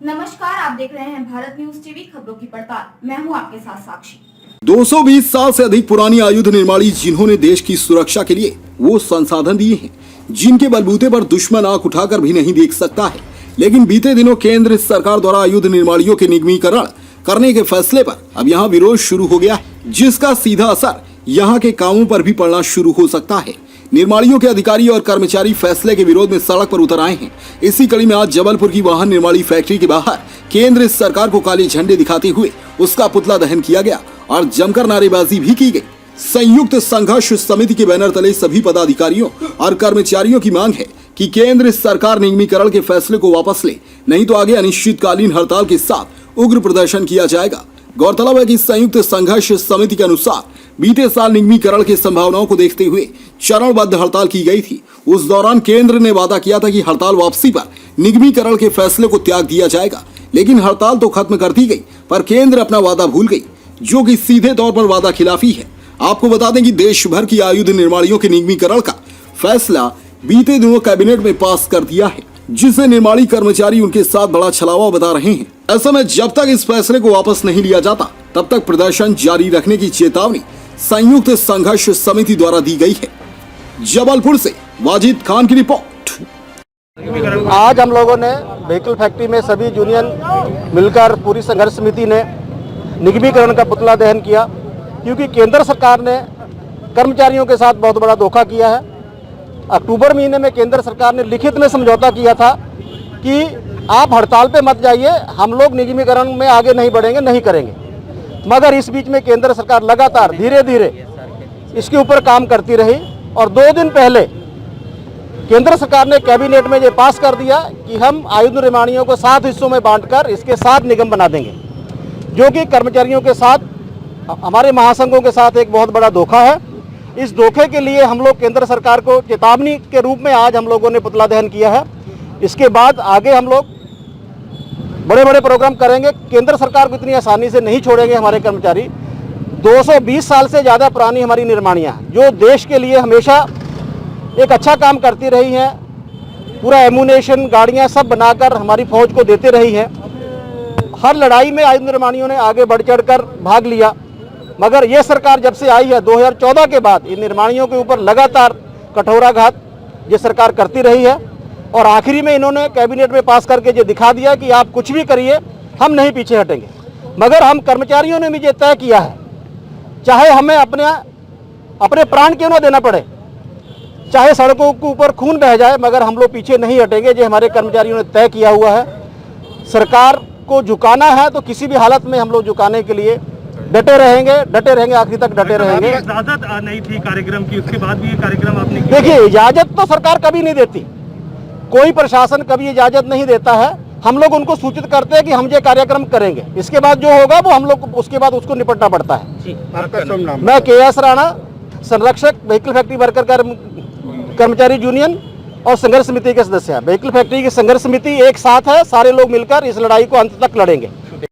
नमस्कार, आप देख रहे हैं भारत न्यूज टीवी खबरों की पड़ताल। मैं हूं आपके साथ साक्षी। 220 साल से अधिक पुरानी आयुध निर्माणी जिन्होंने देश की सुरक्षा के लिए वो संसाधन दिए हैं जिनके बलबूते पर दुश्मन आंख उठाकर भी नहीं देख सकता है, लेकिन बीते दिनों केंद्र सरकार द्वारा आयुध निर्माणियों के निगमीकरण करने के फैसले पर अब यहाँ विरोध शुरू हो गया है, जिसका सीधा असर यहाँ के कामों पर भी पड़ना शुरू हो सकता है। निर्माणियों के अधिकारी और कर्मचारी फैसले के विरोध में सड़क पर उतर आए हैं। इसी कड़ी में आज जबलपुर की वाहन निर्माणी फैक्ट्री के बाहर केंद्र सरकार को काले झंडे दिखाते हुए उसका पुतला दहन किया गया और जमकर नारेबाजी भी की गई। संयुक्त संघर्ष समिति के बैनर तले सभी पदाधिकारियों और कर्मचारियों की मांग है कि केंद्र सरकार निगमीकरण के फैसले को वापस ले, नहीं तो आगे अनिश्चितकालीन हड़ताल के साथ उग्र प्रदर्शन किया जाएगा। गौरतलब है कि संयुक्त संघर्ष समिति के अनुसार बीते साल निगमीकरण की संभावनाओं को देखते हुए चरणबद्ध हड़ताल की गई थी। उस दौरान केंद्र ने वादा किया था कि हड़ताल वापसी पर निगमीकरण के फैसले को त्याग दिया जाएगा, लेकिन हड़ताल तो खत्म कर दी गई पर केंद्र अपना वादा भूल गई, जो कि सीधे तौर पर वादा खिलाफी है। आपको बता दें कि देश भर की आयुध निर्माणियों के निगमीकरण का फैसला बीते दिनों कैबिनेट में पास कर दिया है, जिसे निर्माणी कर्मचारी उनके साथ बड़ा छलावा बता रहे हैं। ऐसे में जब तक इस फैसले को वापस नहीं लिया जाता तब तक प्रदर्शन जारी रखने की चेतावनी संयुक्त संघर्ष समिति द्वारा दी गई है। जबलपुर से वाजिद खान की रिपोर्ट। आज हम लोगों ने व्हीकल फैक्ट्री में सभी यूनियन मिलकर पूरी संघर्ष समिति ने निगमीकरण का पुतला दहन किया, क्योंकि केंद्र सरकार ने कर्मचारियों के साथ बहुत बड़ा धोखा किया है। अक्टूबर महीने में केंद्र सरकार ने लिखित में समझौता किया था कि आप हड़ताल पे मत जाइए, हम लोग निगमीकरण में आगे नहीं बढ़ेंगे, नहीं करेंगे। मगर इस बीच में केंद्र सरकार लगातार धीरे धीरे इसके ऊपर काम करती रही और 2 दिन पहले केंद्र सरकार ने कैबिनेट में ये पास कर दिया कि हम आयुध निर्माणियों को 7 हिस्सों में बांटकर इसके 7 निगम बना देंगे, जो कि कर्मचारियों के साथ, हमारे महासंघों के साथ एक बहुत बड़ा धोखा है। इस धोखे के लिए हम लोग केंद्र सरकार को चेतावनी के रूप में आज हम लोगों ने पुतला दहन किया है। इसके बाद आगे हम लोग बड़े बड़े प्रोग्राम करेंगे। केंद्र सरकार को इतनी आसानी से नहीं छोड़ेंगे हमारे कर्मचारी। 220 साल से ज़्यादा पुरानी हमारी निर्माणियाँ जो देश के लिए हमेशा एक अच्छा काम करती रही हैं, पूरा एमुनेशन गाड़ियाँ सब बनाकर हमारी फौज को देते रही हैं। हर लड़ाई में आयुध निर्माणियों ने आगे बढ़ चढ़ कर भाग लिया, मगर ये सरकार जब से आई है 2014 के बाद इन निर्माणियों के ऊपर लगातार कठोराघात ये सरकार करती रही है और आखिरी में इन्होंने कैबिनेट में पास करके ये दिखा दिया कि आप कुछ भी करिए, हम नहीं पीछे हटेंगे। मगर हम कर्मचारियों ने भी ये तय किया है, चाहे हमें अपने प्राण क्यों ना देना पड़े, चाहे सड़कों के ऊपर खून बह जाए, मगर हम लोग पीछे नहीं हटेंगे। ये हमारे कर्मचारियों ने तय किया हुआ है। सरकार को झुकाना है तो किसी भी हालत में हम लोग झुकाने के लिए डटे रहेंगे, आखिरी तक डटे रहेंगे। इजाजत नहीं थी कार्यक्रम की, उसके बाद भी ये कार्यक्रम आपने देखिए, इजाजत तो सरकार कभी नहीं देती, कोई प्रशासन कभी इजाजत नहीं देता है। हम लोग उनको सूचित करते हैं कि हम ये कार्यक्रम करेंगे, इसके बाद जो होगा वो हम लोग उसके बाद उसको निपटना पड़ता है। मैं KS राणा, संरक्षक व्हीकल फैक्ट्री वर्कर कर्मचारी यूनियन और संघर्ष समिति के सदस्य हैं। व्हीकल फैक्ट्री की संघर्ष समिति एक साथ है, सारे लोग मिलकर इस लड़ाई को अंत तक लड़ेंगे।